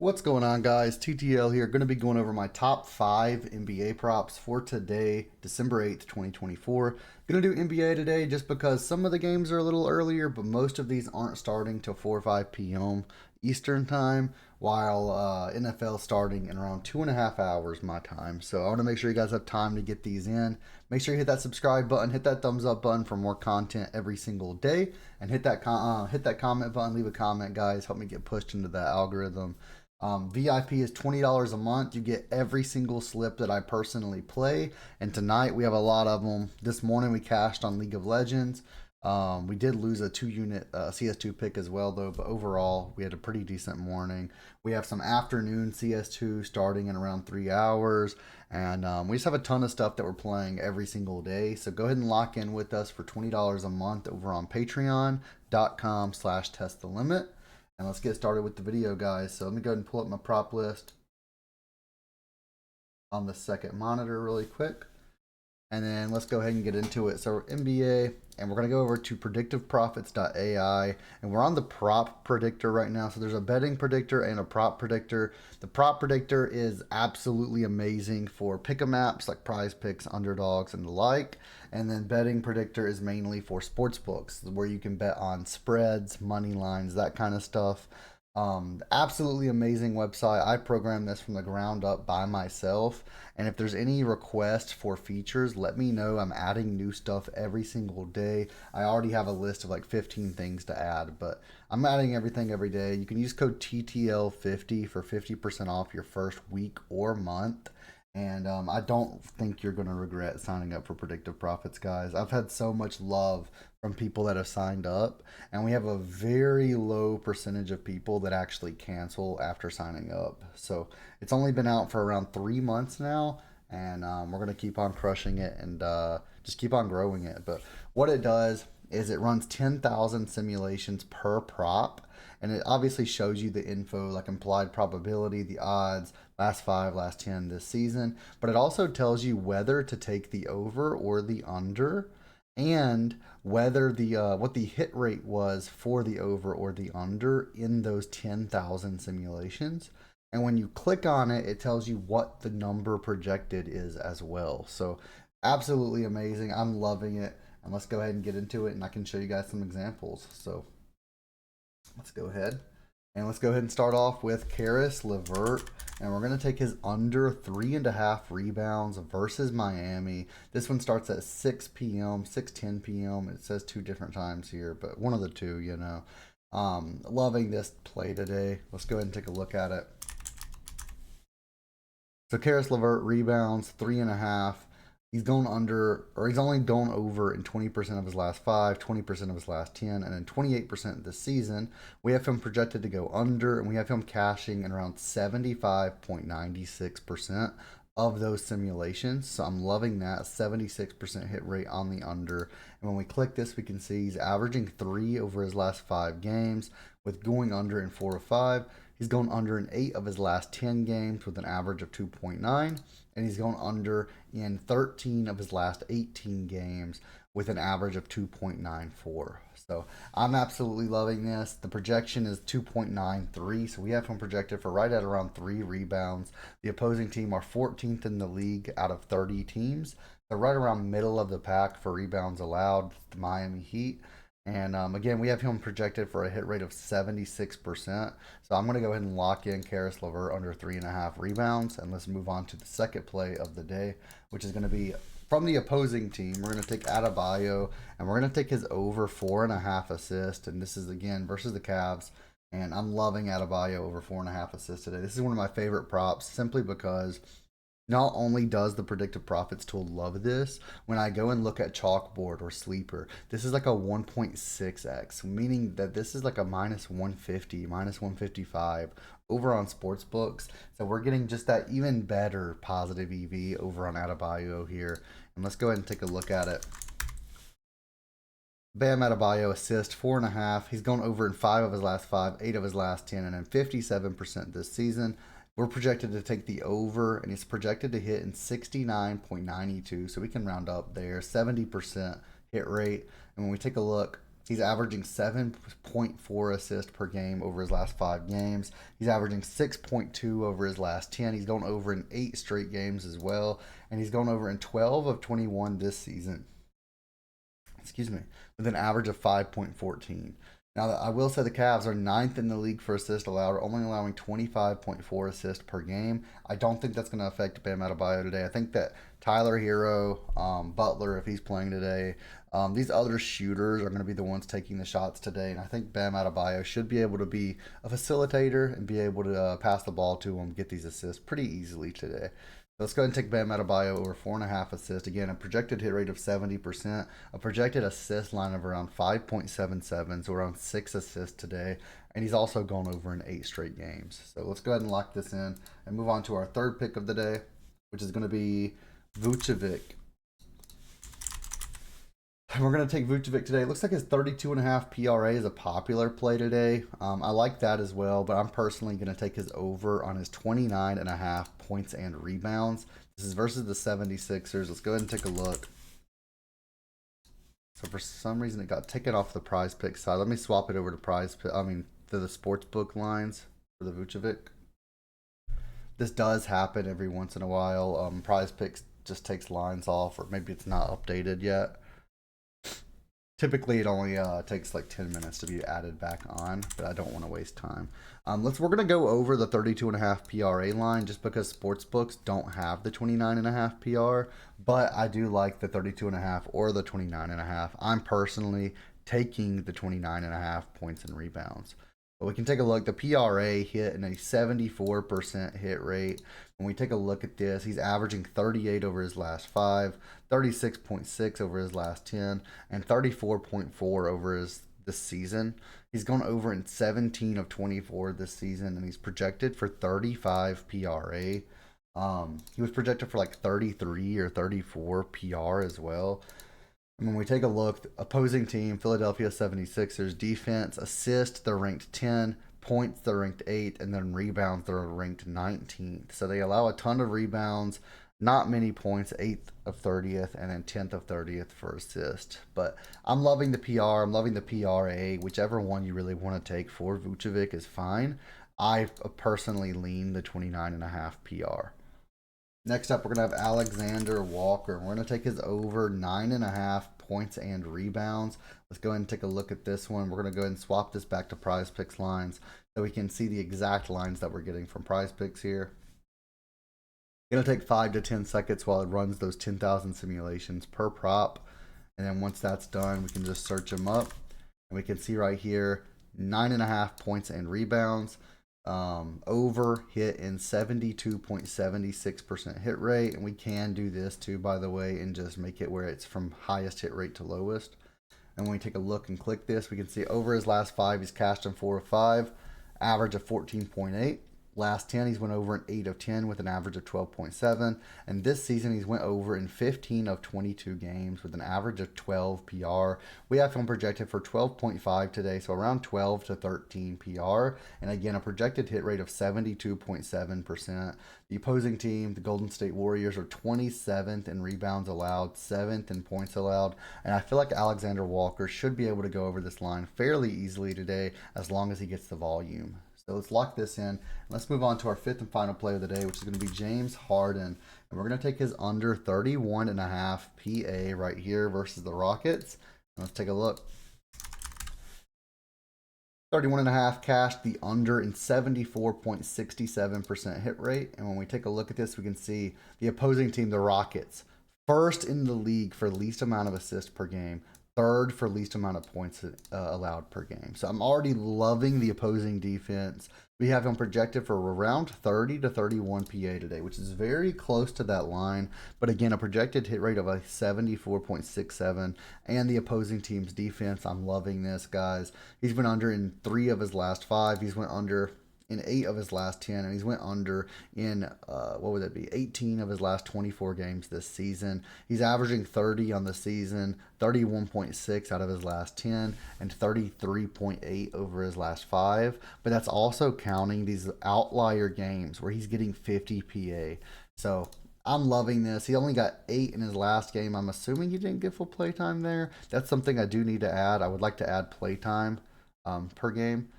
What's going on, guys? TTL here. Going to be going over my top 5 NBA props for today, December 8th, 2024. Going to do NBA today just because some of the games are a little earlier, but most of these aren't starting till 4 or 5 p.m. Eastern time, while NFL starting in around 2.5 hours my time. So I want to make sure you guys have time to get these in. Make sure you hit that subscribe button, hit that thumbs up button for more content every single day, and hit that comment button, leave a comment, guys. Help me get pushed into that algorithm. VIP is $20 a month. You get every single slip that I personally play. And tonight we have a lot of them. This morning we cashed on League of Legends. We did lose a 2-unit CS2 pick as well, though. But overall, we had a pretty decent morning. We have some afternoon CS2 starting in around 3 hours. And we just have a ton of stuff that we're playing every single day. So go ahead and lock in with us for $20 a month over on patreon.com/testthelimit. And let's get started with the video, guys. So let me go ahead and pull up my prop list on the second monitor really quick. And then let's go ahead and get into it. So NBA, and we're going to go over to predictiveprofits.ai, and we're on the prop predictor right now. So there's a betting predictor and a prop predictor. The prop predictor is absolutely amazing for pick 'em apps like Prizepicks, underdogs, and the like. And then betting predictor is mainly for sports books, where you can bet on spreads, money lines, that kind of stuff. Absolutely amazing website. I programmed this from the ground up by myself. And if there's any request for features, let me know. I'm adding new stuff every single day. I already have a list of like 15 things to add, but I'm adding everything every day. You can use code TTL50 for 50% off your first week or month. And I don't think you're going to regret signing up for Predictive Profits, guys. I've had so much love from people that have signed up, and we have a very low percentage of people that actually cancel after signing up. So it's only been out for around 3 months now, and we're going to keep on crushing it and just keep on growing it. But what it does is it runs 10,000 simulations per prop, and it obviously shows you the info like implied probability, the odds, last 5, last 10 this season, but it also tells you whether to take the over or the under, and whether the what the hit rate was for the over or the under in those 10,000 simulations. And when you click on it, it tells you what the number projected is as well. So absolutely amazing. I'm loving it. And let's go ahead and get into it, and I can show you guys some examples. So let's go ahead. And let's go ahead and start off with Caris LeVert. And we're going to take his under 3.5 rebounds versus Miami. This one starts at 6 p.m., 6:10 p.m. It says 2 different times here, but one of the two, you know. Loving this play today. Let's go ahead and take a look at it. So Caris LeVert rebounds 3.5. He's going under, or he's only gone over in 20% of his last 5, 20% of his last 10, and then 28% this season. We have him projected to go under, and we have him cashing in around 75.96% of those simulations. So I'm loving that 76% hit rate on the under. And when we click this, we can see he's averaging 3 over his last 5 games, with going under in 4 of 5. He's gone under in 8 of his last 10 games with an average of 2.9, and he's gone under in 13 of his last 18 games with an average of 2.94. So I'm absolutely loving this. The projection is 2.93, so we have him projected for right at around 3 rebounds. The opposing team are 14th in the league out of 30 teams. They're right around middle of the pack for rebounds allowed, the Miami Heat. And again, we have him projected for a hit rate of 76%. So I'm going to go ahead and lock in Caris LeVert under 3.5 rebounds. And let's move on to the second play of the day, which is going to be from the opposing team. We're going to take Adebayo, and we're going to take his over 4.5 assists. And this is, again, versus the Cavs. And I'm loving Adebayo over 4.5 assists today. This is one of my favorite props simply because not only does the Predictive Profits tool love this, when I go and look at Chalkboard or Sleeper, this is like a 1.6x, meaning that this is like a minus 150, minus 155 over on Sportsbooks. So we're getting just that even better positive EV over on Adebayo here. And let's go ahead and take a look at it. Bam Adebayo assist 4.5. He's gone over in 5 of his last 5, 8 of his last 10, and then 57% this season. We're projected to take the over, and it's projected to hit in 69.92, so we can round up there. 70% hit rate. And when we take a look, He's averaging 7.4 assists per game over his last 5 games. He's averaging 6.2 over his last 10. He's gone over in 8 straight games as well. And he's gone over in 12 of 21 this season. Excuse me, with an average of 5.14. Now, I will say the Cavs are 9th in the league for assists allowed, only allowing 25.4 assists per game. I don't think that's going to affect Bam Adebayo today. I think that Tyler Hero, Butler, if he's playing today, these other shooters are going to be the ones taking the shots today. And I think Bam Adebayo should be able to be a facilitator and be able to pass the ball to him, get these assists pretty easily today. Let's go ahead and take Bam Adebayo over 4.5 assists. Again, a projected hit rate of 70%, a projected assist line of around 5.77, so around 6 assists today. And he's also gone over in 8 straight games. So let's go ahead and lock this in and move on to our third pick of the day, which is going to be Vucevic. And we're going to take Vucevic today. It looks like his 32.5 PRA is a popular play today. I like that as well, but I'm personally going to take his over on his 29.5 points and rebounds. This is versus the 76ers. Let's go ahead and take a look. So for some reason it got taken off the Prizepicks side. Let me swap it over to to the sportsbook lines for the Vucevic. This does happen every once in a while. Prizepicks just takes lines off, or maybe it's not updated yet. Typically, it only takes like 10 minutes to be added back on, but I don't want to waste time. We're gonna go over the 32.5 PRA line just because sportsbooks don't have the 29.5 PR, but I do like the 32.5 or the 29.5. I'm personally taking the 29.5 points and rebounds. But we can take a look. The PRA hit in a 74% hit rate. When we take a look at this, he's averaging 38 over his last 5, 36.6 over his last 10, and 34.4 over this season. He's gone over in 17 of 24 this season, and he's projected for 35 PRA. He was projected for like 33 or 34 PR as well. And when we take a look, opposing team, Philadelphia 76ers, defense, assist, they're ranked 10, points, they're ranked 8, and then rebounds, they're ranked 19th. So they allow a ton of rebounds, not many points, 8th of 30th, and then 10th of 30th for assist. But I'm loving the PR, I'm loving the PRA. Whichever one you really want to take for Vucevic is fine. I personally lean the 29.5 PR. Next up, we're going to have Alexander Walker. We're going to take his over 9.5 points and rebounds. Let's go ahead and take a look at this one. We're going to go ahead and swap this back to Prizepicks lines so we can see the exact lines that we're getting from Prizepicks here. It'll take 5 to 10 seconds while it runs those 10,000 simulations per prop. And then once that's done, we can just search them up. And we can see right here, 9.5 points and rebounds. Over hit in 72.76% hit rate, and we can do this too, by the way, and just make it where it's from highest hit rate to lowest. And when we take a look and click this, we can see over his last 5 he's cashed in 4 of 5, average of 14.8. Last 10 he's went over in 8 of 10 with an average of 12.7, and this season he's went over in 15 of 22 games with an average of 12 PR. We have him projected for 12.5 today, so around 12 to 13 PR, and again a projected hit rate of 72.7%. The opposing team, the Golden State Warriors, are 27th in rebounds allowed, 7th in points allowed, and I feel like Alexander Walker should be able to go over this line fairly easily today as long as he gets the volume. So let's lock this in. Let's move on to our 5th and final play of the day, which is going to be James Harden. And we're going to take his under 31.5 PA right here versus the Rockets. And let's take a look. 31.5 cash, the under in 74.67% hit rate. And when we take a look at this, we can see the opposing team, the Rockets, first in the league for least amount of assists per game, third for least amount of points allowed per game. So I'm already loving the opposing defense. We have him projected for around 30 to 31 PA today, which is very close to that line. But again, a projected hit rate of a 74.67, and the opposing team's defense. I'm loving this, guys. He's been under in 3 of his last 5. He's went under in 8 of his last 10, and he's went under in, 18 of his last 24 games this season. He's averaging 30 on the season, 31.6 out of his last 10, and 33.8 over his last 5. But that's also counting these outlier games where he's getting 50 PA. So I'm loving this. He only got 8 in his last game. I'm assuming he didn't get full playtime there. That's something I do need to add. I would like to add playtime per game.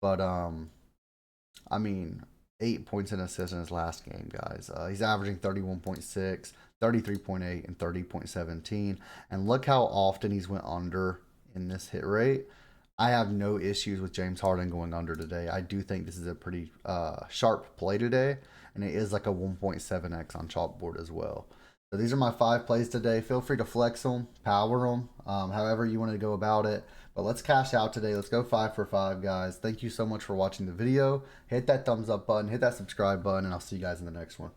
But, I mean, 8 points and assists in his last game, guys. He's averaging 31.6, 33.8, and 30.17. And look how often he's went under in this hit rate. I have no issues with James Harden going under today. I do think this is a pretty sharp play today, and it is like a 1.7x on Chalkboard as well. So these are my 5 plays today. Feel free to flex them, power them, however you want to go about it. But let's cash out today. Let's go 5 for 5, guys. Thank you so much for watching the video. Hit that thumbs up button, hit that subscribe button, and I'll see you guys in the next one.